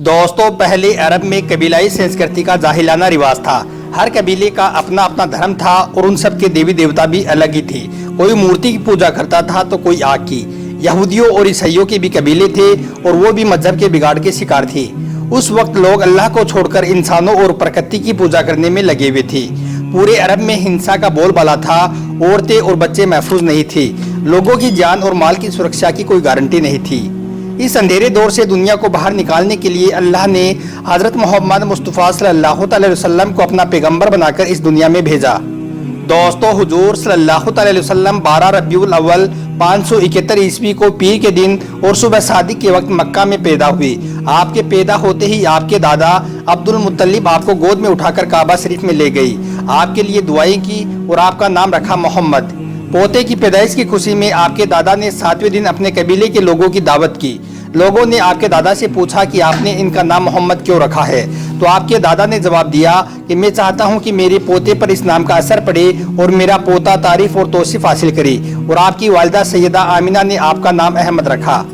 दोस्तों, पहले अरब में कबीलाई संस्कृति का जाहिलाना रिवाज था। हर कबीले का अपना अपना धर्म था और उन सब के देवी देवता भी अलग ही थे। कोई मूर्ति की पूजा करता था तो कोई आग की। यहूदियों और ईसाइयों के भी कबीले थे और वो भी मजहब के बिगाड़ के शिकार थे। उस वक्त लोग अल्लाह को छोड़कर इंसानों और प्रकृति की पूजा करने में लगे हुए थे। पूरे अरब में हिंसा का बोलबाला था। औरतें और बच्चे महफूज नहीं थे। लोगों की जान और माल की सुरक्षा की कोई गारंटी नहीं थी। इस अंधेरे दौर से दुनिया को बाहर निकालने के लिए अल्लाह ने हजरत मोहम्मद मुस्तफ़ा सल्लल्लाहु अलैहि वसल्लम को अपना पैगंबर बनाकर इस दुनिया में भेजा। दोस्तों, हुजूर सल्लल्लाहु अलैहि वसल्लम 12 रबीउल अव्वल 571 ईस्वी को पीर के दिन और सुबह सादिक के वक्त मक्का में पैदा हुए। आपके पैदा होते ही आपके दादा अब्दुल मुत्तलिब आपको गोद में उठाकर काबा शरीफ में ले गई, आपके लिए दुआएं की और आपका नाम रखा मोहम्मद। पोते की पैदाइश की खुशी में आपके दादा ने 7वें दिन अपने कबीले के लोगों की दावत की। लोगों ने आपके दादा से पूछा कि आपने इनका नाम मोहम्मद क्यों रखा है, तो आपके दादा ने जवाब दिया कि मैं चाहता हूं कि मेरे पोते पर इस नाम का असर पड़े और मेरा पोता तारीफ और तौसीफ हासिल करे। और आपकी वालिदा सैयदा आमिना ने आपका नाम अहमद रखा।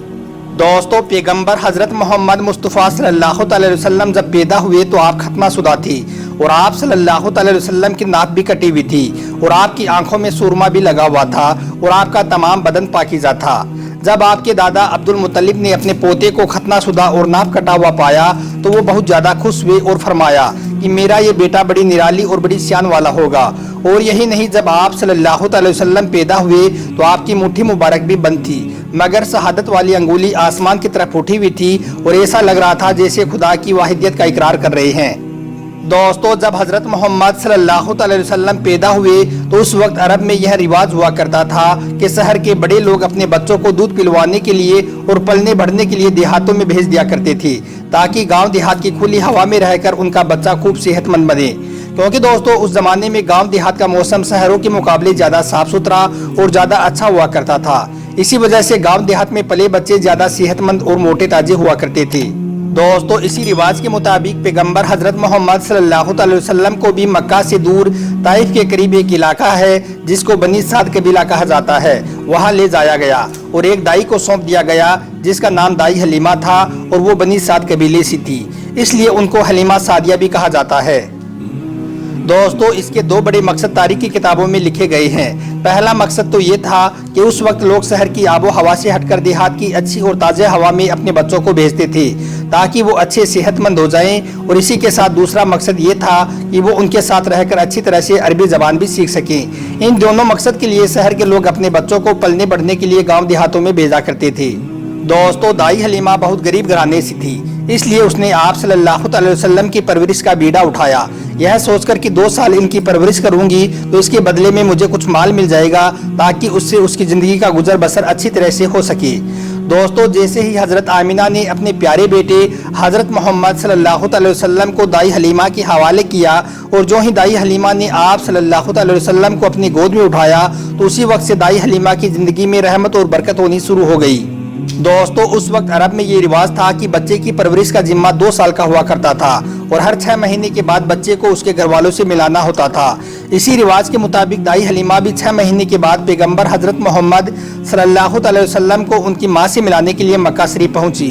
दोस्तों, पैगंबर हजरत मोहम्मद मुस्तफ़ा सल्लल्लाहु अलैहि वसल्लम जब पैदा हुए तो आप खत्माशुदा थी और आप सल्लल्लाहु अलैहि वसल्लम की नाक भी कटी हुई थी और आपकी आंखों में सुरमा भी लगा हुआ था और आपका तमाम बदन पाकीज़ा था। जब आपके दादा अब्दुल मुत्तलिब ने अपने पोते को खतनाशुदा और नाक कटा हुआ पाया तो वो बहुत ज़्यादा खुश हुए और फरमाया कि मेरा ये बेटा बड़ी निराली और बड़ी शान वाला होगा। और यही नहीं, जब आप सल्लल्लाहु अलैहि वसल्लम पैदा हुए तो आपकी मुट्ठी मुबारक भी बंद थी, मगर शहादत वाली अंगुली आसमान की तरफ उठी हुई थी और ऐसा लग रहा था जैसे खुदा की वाहिदियत का इकरार कर रहे हैं। दोस्तों, जब हजरत मोहम्मद सल्लल्लाहु अलैहि वसल्लम पैदा हुए तो उस वक्त अरब में यह रिवाज हुआ करता था कि शहर के बड़े लोग अपने बच्चों को दूध पिलवाने के लिए और पलने बढ़ने के लिए देहातों में भेज दिया करते थे, ताकि गांव देहात की खुली हवा में रहकर उनका बच्चा खूब सेहतमंद बने। क्योंकि दोस्तों, उस जमाने में गांव देहात का मौसम शहरों के मुकाबले ज्यादा साफ सुथरा और ज्यादा अच्छा हुआ करता था। इसी वजह से गांव देहात में पले बच्चे ज्यादा सेहतमंद और मोटे ताजे हुआ करते थे। दोस्तों, इसी रिवाज के मुताबिक पैगंबर हजरत मोहम्मद सल्लल्लाहु अलैहि वसल्लम को भी मक्का से दूर ताइफ के करीब एक इलाका है जिसको बनी साद कबीला कहा जाता है, वहां ले जाया गया और एक दाई को सौंप दिया गया जिसका नाम दाई हलीमा था और वो बनी साद कबीले से थी, इसलिए उनको हलीमा सादिया भी कहा जाता है। दोस्तों, इसके दो बड़े मकसद तारीख की किताबों में लिखे गए हैं। पहला मकसद तो ये था कि उस वक्त लोग शहर की आबो हवा से हटकर देहात की अच्छी और ताज़ा हवा में अपने बच्चों को भेजते थे ताकि वो अच्छे सेहतमंद हो जाएं, और इसी के साथ दूसरा मकसद ये था कि वो उनके साथ रहकर अच्छी तरह से अरबी ज़बान भी सीख सकें। इन दोनों मकसद के लिए शहर के लोग अपने बच्चों को पलने बढ़ने के लिए गाँव देहातों में भेजा करते थे। दोस्तों, दाई हलीमा बहुत गरीब घराने से थी, इसलिए उसने आप सल्लल्लाहु अलैहि वसल्लम की परवरिश का बीड़ा उठाया, यह सोचकर कि 2 साल इनकी परवरिश करूंगी तो इसके बदले में मुझे कुछ माल मिल जाएगा ताकि उससे उसकी ज़िंदगी का गुजर बसर अच्छी तरह से हो सके। दोस्तों, जैसे ही हज़रत आमिना ने अपने प्यारे बेटे हज़रत मोहम्मद सल्लल्लाहु अलैहि वसल्लम को दाई हलीमा के हवाले किया और जो ही दाई हलीमा ने आप सल्लल्लाहु अलैहि वसल्लम को अपनी गोद में उठाया तो उसी वक्त से दाई हलीमा की ज़िंदगी में रहमत और बरकत होनी शुरू हो गई। दोस्तों, उस वक्त अरब में ये रिवाज था कि बच्चे की परवरिश का जिम्मा 2 साल का हुआ करता था और हर 6 महीने के बाद बच्चे को उसके घर वालों से मिलाना होता था। इसी रिवाज के मुताबिक दाई हलीमा भी 6 महीने के बाद पैगंबर हजरत मोहम्मद सल्लल्लाहु अलैहि वसल्लम को उनकी माँ से मिलाने के लिए मक्का शरीफ पहुंची।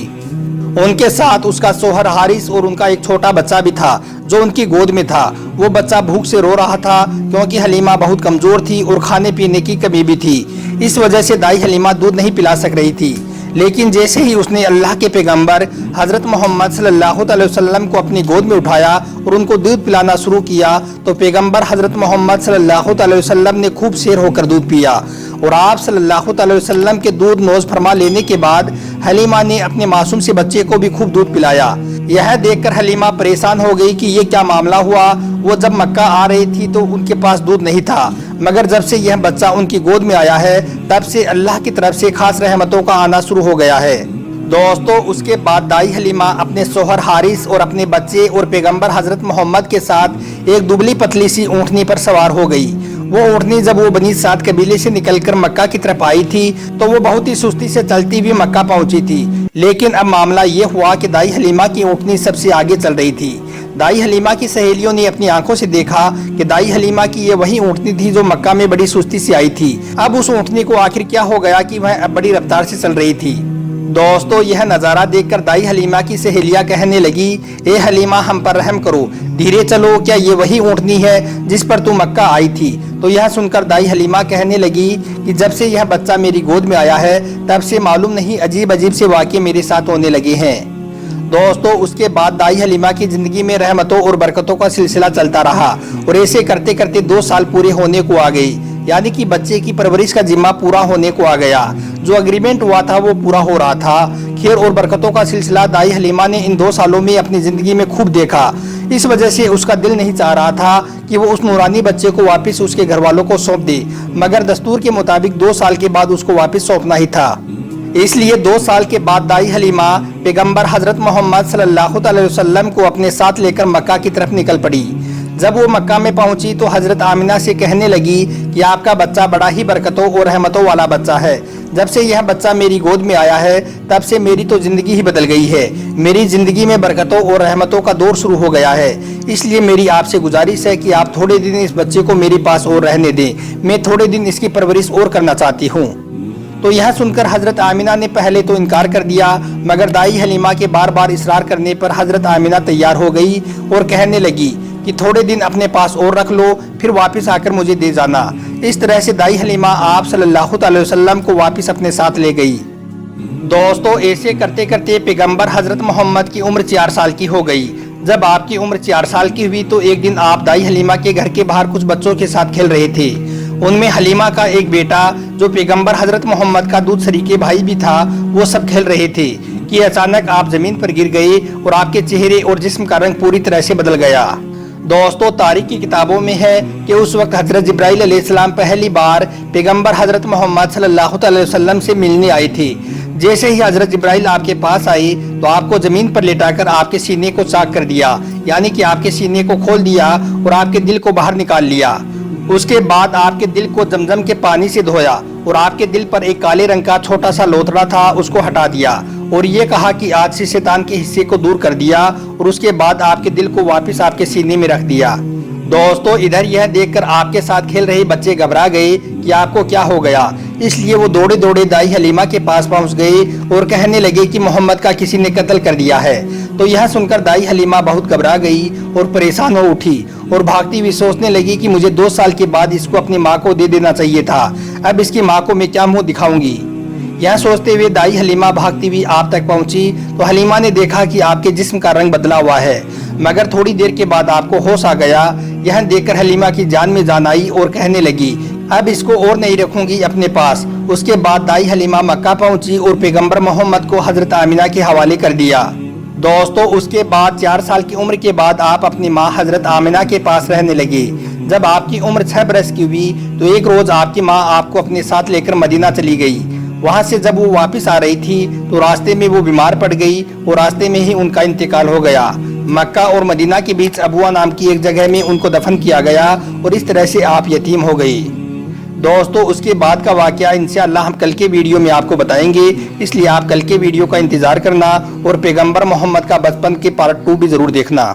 उनके साथ उसका सोहर हारिस और उनका एक छोटा बच्चा भी था जो उनकी गोद में था। वो बच्चा भूख से रो रहा था क्योंकि हलीमा बहुत कमजोर थी और खाने पीने की कमी भी थी। इस वजह से दाई हलीमा दूध नहीं पिला सक रही थी। लेकिन जैसे ही उसने अल्लाह के पैगंबर हजरत मोहम्मद सल्लल्लाहु अलैहि वसल्लम को अपनी गोद में उठाया और उनको दूध पिलाना शुरू किया तो पैगंबर हजरत मोहम्मद सल्लल्लाहु अलैहि वसल्लम ने खूब शेर होकर दूध पिया और आप सल्लल्लाहु अलैहि वसल्लम के दूध नोज फरमा लेने के बाद हलीमा ने अपने मासूम से बच्चे को भी खूब दूध पिलाया। यह देखकर हलीमा परेशान हो गई कि ये क्या मामला हुआ। वो जब मक्का आ रही थी तो उनके पास दूध नहीं था, मगर जब से यह बच्चा उनकी गोद में आया है तब से अल्लाह की तरफ से खास रहमतों का आना शुरू हो गया है। दोस्तों, उसके बाद दाई हलीमा अपने सोहर हारिस और अपने बच्चे और पैगंबर हजरत मोहम्मद के साथ एक दुबली पतली सी ऊँटनी पर सवार हो गई। वो ऊँटनी जब वो बनी साद कबीले से निकलकर मक्का की तरफ आई थी तो वो बहुत ही सुस्ती से चलती हुई मक्का पहुंची थी। लेकिन अब मामला ये हुआ कि दाई हलीमा की ऊँटनी सबसे आगे चल रही थी। दाई हलीमा की सहेलियों ने अपनी आंखों से देखा कि दाई हलीमा की ये वही ऊँटनी थी जो मक्का में बड़ी सुस्ती से आई थी। अब उस ऊँटनी को आखिर क्या हो गया कि वह अब बड़ी रफ्तार से चल रही थी। दोस्तों यह नज़ारा देखकर दाई हलीमा की सहेलियां कहने लगी, ए हलीमा हम पर रहम करो, धीरे चलो, क्या ये वही ऊँटनी है जिस पर तू मक्का आई थी। तो यह सुनकर दाई हलीमा कहने लगी कि जब से यह बच्चा मेरी गोद में आया है तब से मालूम नहीं अजीब अजीब से वाक़े मेरे साथ होने लगे हैं। दोस्तों उसके बाद दाई हलीमा की जिंदगी में रहमतों और बरकतों का सिलसिला चलता रहा और ऐसे करते करते 2 साल पूरे होने को आ गई, यानी कि बच्चे की परवरिश का जिम्मा पूरा होने को आ गया। जो एग्रीमेंट हुआ था वो पूरा हो रहा था। खैर और बरकतों का सिलसिला दाई हलीमा ने इन 2 सालों में अपनी जिंदगी में खूब देखा। इस वजह से उसका दिल नहीं चाह रहा था कि वो उस नूरानी बच्चे को वापस उसके घर वालों को सौंप दे, मगर दस्तूर के मुताबिक 2 साल के बाद उसको वापस सौंपना ही था। इसलिए 2 साल के बाद दाई हलीमा पैगंबर हजरत मोहम्मद सल्लल्लाहु अलैहि वसल्लम को अपने साथ लेकर मक्का की तरफ निकल पड़ी। जब वो मक्का में पहुंची तो हजरत आमिना से कहने लगी कि आपका बच्चा बड़ा ही बरकतों और रहमतों वाला बच्चा है। जब से यह बच्चा मेरी गोद में आया है तब से मेरी तो जिंदगी ही बदल गई है। मेरी जिंदगी में बरकतों और रहमतों का दौर शुरू हो गया है। इसलिए मेरी आपसे गुजारिश है कि आप थोड़े दिन इस बच्चे को मेरे पास और रहने दें। मैं थोड़े दिन इसकी परवरिश और करना चाहती हूँ। तो यह सुनकर हजरत आमिना ने पहले तो इनकार कर दिया, मगर दाई हलीमा के बार बार इसरार करने पर हजरत आमिना तैयार हो गई और कहने लगी कि थोड़े दिन अपने पास और रख लो, फिर वापस आकर मुझे दे जाना। इस तरह से दाई हलीमा आप सल्लल्लाहु अलैहि वसल्लम को वापस अपने साथ ले गई। दोस्तों ऐसे करते करते पैगंबर हजरत मोहम्मद की उम्र 4 साल की हो गई। जब आपकी उम्र 4 साल की हुई तो एक दिन आप दाई हलीमा के घर के बाहर कुछ बच्चों के साथ खेल रहे थे। उनमें हलीमा का एक बेटा जो पैगंबर हजरत मोहम्मद का दूध शरीके भाई भी था, वो सब खेल रहे थे कि अचानक आप जमीन पर गिर गए और आपके चेहरे और जिस्म का रंग पूरी तरह से बदल गया। दोस्तों तारीख की किताबों में है कि उस वक्त हजरत जिब्राइल अलैहिस्सलाम पहली बार पैगंबर हजरत मोहम्मद सल्लल्लाहु अलैहि वसल्लम से मिलने आए थे। जैसे ही हजरत जिब्राइल आपके पास आई तो आपको जमीन पर लेटाकर आपके सीने को चाक कर दिया, यानी कि आपके सीने को खोल दिया और आपके दिल को बाहर निकाल लिया। उसके बाद आपके दिल को जमजम के पानी से धोया और आपके दिल पर एक काले रंग का छोटा सा लोथड़ा था, उसको हटा दिया और ये कहा कि आज से शैतान के हिस्से को दूर कर दिया और उसके बाद आपके दिल को वापस आपके सीने में रख दिया। दोस्तों इधर यह देखकर आपके साथ खेल रहे बच्चे घबरा गए कि आपको क्या हो गया। इसलिए वो दौड़े दौड़े दाई हलीमा के पास पहुंच गए और कहने लगे कि मोहम्मद का किसी ने कत्ल कर दिया है। तो यह सुनकर दाई हलीमा बहुत घबरा गई और परेशान हो उठी और भागती हुई सोचने लगी कि मुझे 2 साल के बाद इसको अपनी माँ को दे देना चाहिए था। अब इसकी माँ को मैं क्या मुंह दिखाऊंगी। यह सोचते हुए दाई हलीमा भागती हुई आप तक पहुंची तो हलीमा ने देखा कि आपके जिस्म का रंग बदला हुआ है, मगर थोड़ी देर के बाद आपको होश आ गया। यह देखकर हलीमा की जान में जान आई और कहने लगी अब इसको और नहीं रखूंगी अपने पास। उसके बाद दाई हलीमा मक्का पहुंची और पैगंबर मोहम्मद को हजरत आमिना के हवाले कर दिया। दोस्तों उसके बाद 4 साल की उम्र के बाद आप अपनी माँ हजरत आमिना के पास रहने लगे। जब आपकी उम्र 6 बरस की हुई तो एक रोज आपकी माँ आपको अपने साथ लेकर मदीना चली गई। वहाँ से जब वो वापस आ रही थी तो रास्ते में वो बीमार पड़ गई और रास्ते में ही उनका इंतकाल हो गया। मक्का और मदीना के बीच अबुआ नाम की एक जगह में उनको दफन किया गया और इस तरह से आप यतीम हो गई। दोस्तों उसके बाद का वाकया इंशाअल्लाह हम कल के वीडियो में आपको बताएंगे, इसलिए आप कल के वीडियो का इंतजार करना और पैगंबर मोहम्मद का बचपन के पार्ट 2 भी जरूर देखना।